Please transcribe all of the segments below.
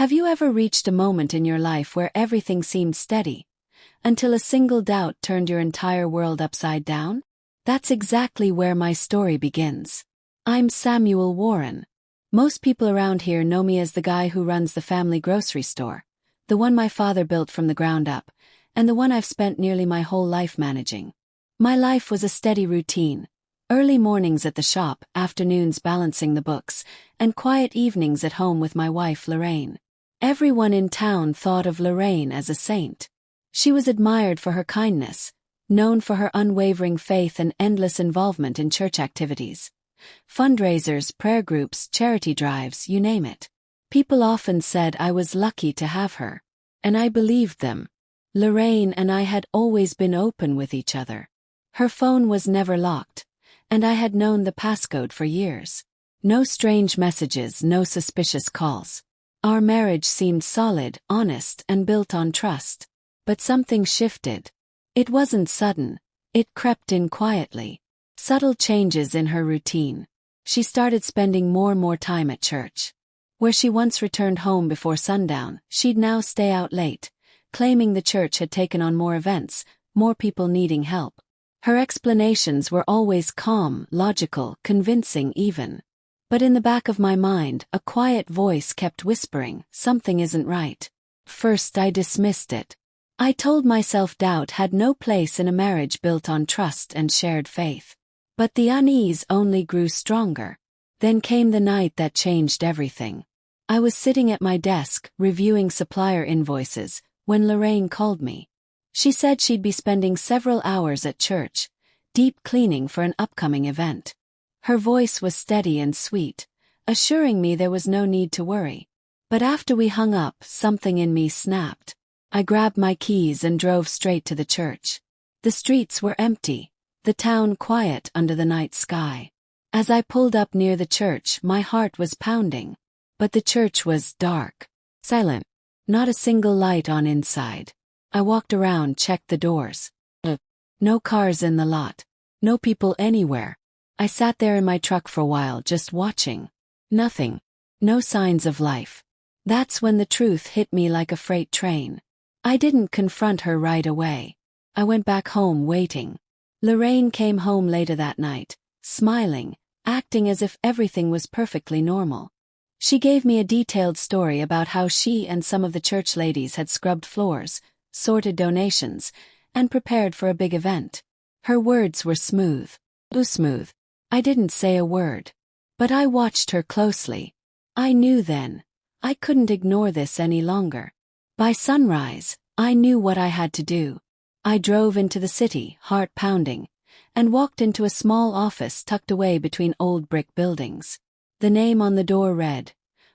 Have you ever reached a moment in your life where everything seemed steady, until a single doubt turned your entire world upside down? That's exactly where my story begins. I'm Samuel Warren. Most people around here know me as the guy who runs the family grocery store, the one my father built from the ground up, and the one I've spent nearly my whole life managing. My life was a steady routine. Early mornings at the shop, afternoons balancing the books, and quiet evenings at home with my wife Lorraine. Everyone in town thought of Lorraine as a saint. She was admired for her kindness, known for her unwavering faith and endless involvement in church activities. Fundraisers, prayer groups, charity drives, you name it. People often said I was lucky to have her. And I believed them. Lorraine and I had always been open with each other. Her phone was never locked, and I had known the passcode for years. No strange messages, no suspicious calls. Our marriage seemed solid, honest, and built on trust. But something shifted. It wasn't sudden. It crept in quietly. Subtle changes in her routine. She started spending more and more time at church. Where she once returned home before sundown, she'd now stay out late, claiming the church had taken on more events, more people needing help. Her explanations were always calm, logical, convincing even. But in the back of my mind, a quiet voice kept whispering, something isn't right. First I dismissed it. I told myself doubt had no place in a marriage built on trust and shared faith. But the unease only grew stronger. Then came the night that changed everything. I was sitting at my desk, reviewing supplier invoices, when Lorraine called me. She said she'd be spending several hours at church, deep cleaning for an upcoming event. Her voice was steady and sweet, assuring me there was no need to worry. But after we hung up, something in me snapped. I grabbed my keys and drove straight to the church. The streets were empty, the town quiet under the night sky. As I pulled up near the church, my heart was pounding. But the church was dark, silent, not a single light on inside. I walked around, checked the doors. No cars in the lot. No people anywhere. I sat there in my truck for a while, just watching. Nothing. No signs of life. That's when the truth hit me like a freight train. I didn't confront her right away. I went back home waiting. Lorraine came home later that night, smiling, acting as if everything was perfectly normal. She gave me a detailed story about how she and some of the church ladies had scrubbed floors, sorted donations, and prepared for a big event. Her words were smooth. Too smooth. I didn't say a word. But I watched her closely. I knew then. I couldn't ignore this any longer. By sunrise, I knew what I had to do. I drove into the city, heart pounding, and walked into a small office tucked away between old brick buildings. The name on the door read,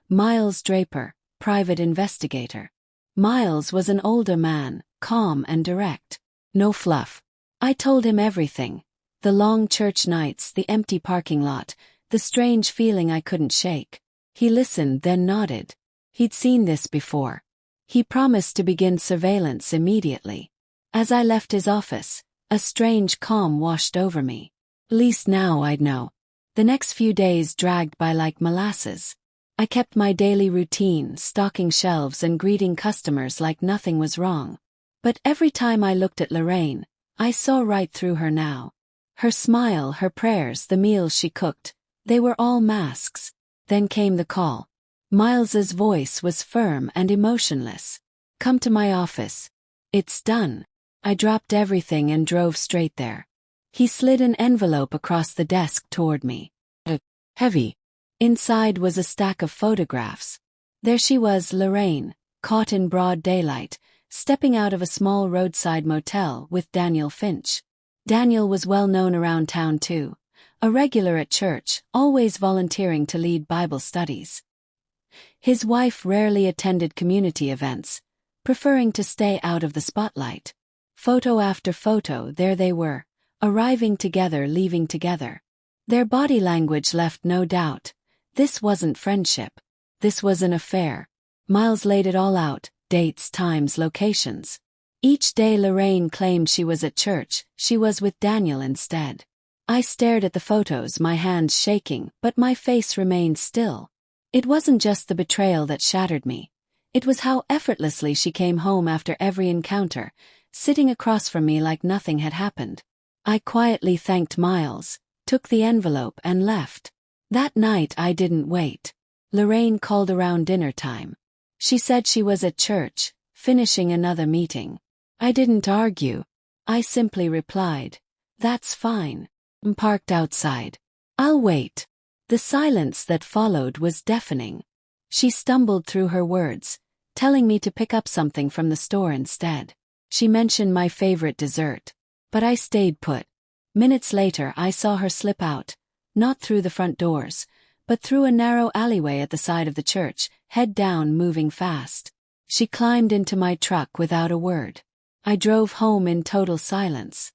Miles Draper, Private Investigator. Miles was an older man, calm and direct. No fluff. I told him everything. The long church nights, the empty parking lot, the strange feeling I couldn't shake. He listened, then nodded. He'd seen this before. He promised to begin surveillance immediately. As I left his office, a strange calm washed over me. At least now I'd know. The next few days dragged by like molasses. I kept my daily routine, stocking shelves and greeting customers like nothing was wrong. But every time I looked at Lorraine, I saw right through her now. Her smile, her prayers, the meals she cooked, they were all masks. Then came the call. Miles's voice was firm and emotionless. Come to my office. It's done. I dropped everything and drove straight there. He slid an envelope across the desk toward me. Heavy. Inside was a stack of photographs. There she was, Lorraine, caught in broad daylight, stepping out of a small roadside motel with Daniel Finch. Daniel was well known around town too. A regular at church, always volunteering to lead Bible studies. His wife rarely attended community events, preferring to stay out of the spotlight. Photo after photo, there they were, arriving together, leaving together. Their body language left no doubt. This wasn't friendship. This was an affair. Miles laid it all out, dates, times, locations. Each day Lorraine claimed she was at church, she was with Daniel instead. I stared at the photos, my hands shaking, but my face remained still. It wasn't just the betrayal that shattered me. It was how effortlessly she came home after every encounter, sitting across from me like nothing had happened. I quietly thanked Miles, took the envelope and left. That night I didn't wait. Lorraine called around dinner time. She said she was at church, finishing another meeting. I didn't argue. I simply replied, "That's fine. I'm parked outside. I'll wait." The silence that followed was deafening. She stumbled through her words, telling me to pick up something from the store instead. She mentioned my favorite dessert, but I stayed put. Minutes later I saw her slip out, not through the front doors, but through a narrow alleyway at the side of the church, head down, moving fast. She climbed into my truck without a word. I drove home in total silence.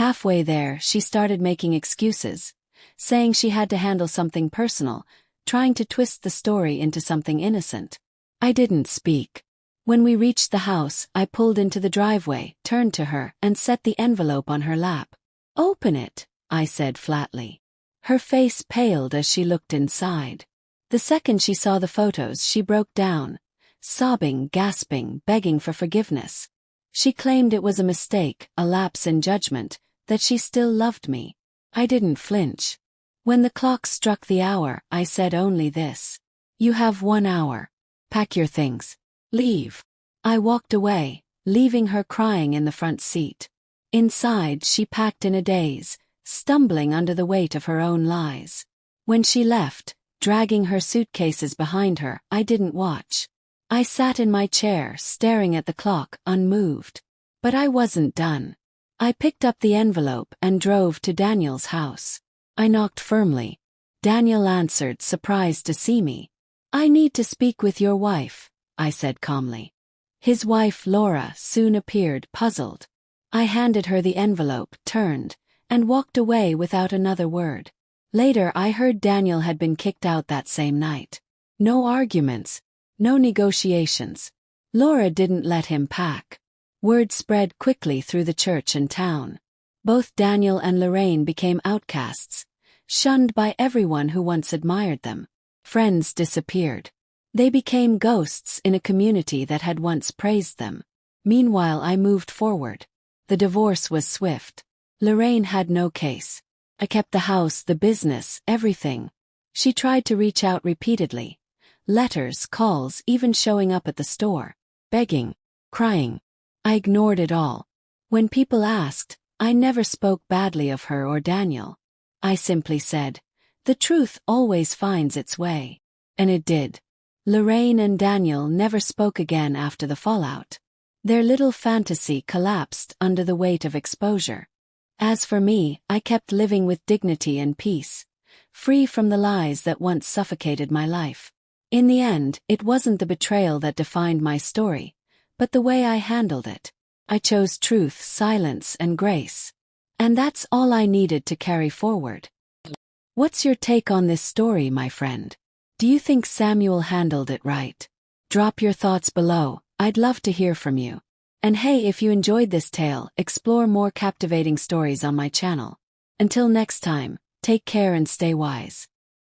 Halfway there, she started making excuses, saying she had to handle something personal, trying to twist the story into something innocent. I didn't speak. When we reached the house, I pulled into the driveway, turned to her, and set the envelope on her lap. "Open it," I said flatly. Her face paled as she looked inside. The second she saw the photos, she broke down, sobbing, gasping, begging for forgiveness. She claimed it was a mistake, a lapse in judgment, that she still loved me. I didn't flinch. When the clock struck the hour, I said only this: "You have 1 hour. Pack your things. Leave." I walked away, leaving her crying in the front seat. Inside, she packed in a daze, stumbling under the weight of her own lies. When she left, dragging her suitcases behind her, I didn't watch. I sat in my chair, staring at the clock, unmoved. But I wasn't done. I picked up the envelope and drove to Daniel's house. I knocked firmly. Daniel answered, surprised to see me. "I need to speak with your wife," I said calmly. His wife, Laura, soon appeared, puzzled. I handed her the envelope, turned, and walked away without another word. Later I heard Daniel had been kicked out that same night. No arguments, no negotiations. Laura didn't let him pack. Word spread quickly through the church and town. Both Daniel and Lorraine became outcasts, shunned by everyone who once admired them. Friends disappeared. They became ghosts in a community that had once praised them. Meanwhile I moved forward. The divorce was swift. Lorraine had no case. I kept the house, the business, everything. She tried to reach out repeatedly. Letters, calls, even showing up at the store. Begging, crying. I ignored it all. When people asked, I never spoke badly of her or Daniel. I simply said, "The truth always finds its way." And it did. Lorraine and Daniel never spoke again after the fallout. Their little fantasy collapsed under the weight of exposure. As for me, I kept living with dignity and peace, free from the lies that once suffocated my life. In the end, it wasn't the betrayal that defined my story, but the way I handled it. I chose truth, silence, and grace. And that's all I needed to carry forward. What's your take on this story, my friend? Do you think Samuel handled it right? Drop your thoughts below. I'd love to hear from you. And hey, if you enjoyed this tale, explore more captivating stories on my channel. Until next time, take care and stay wise.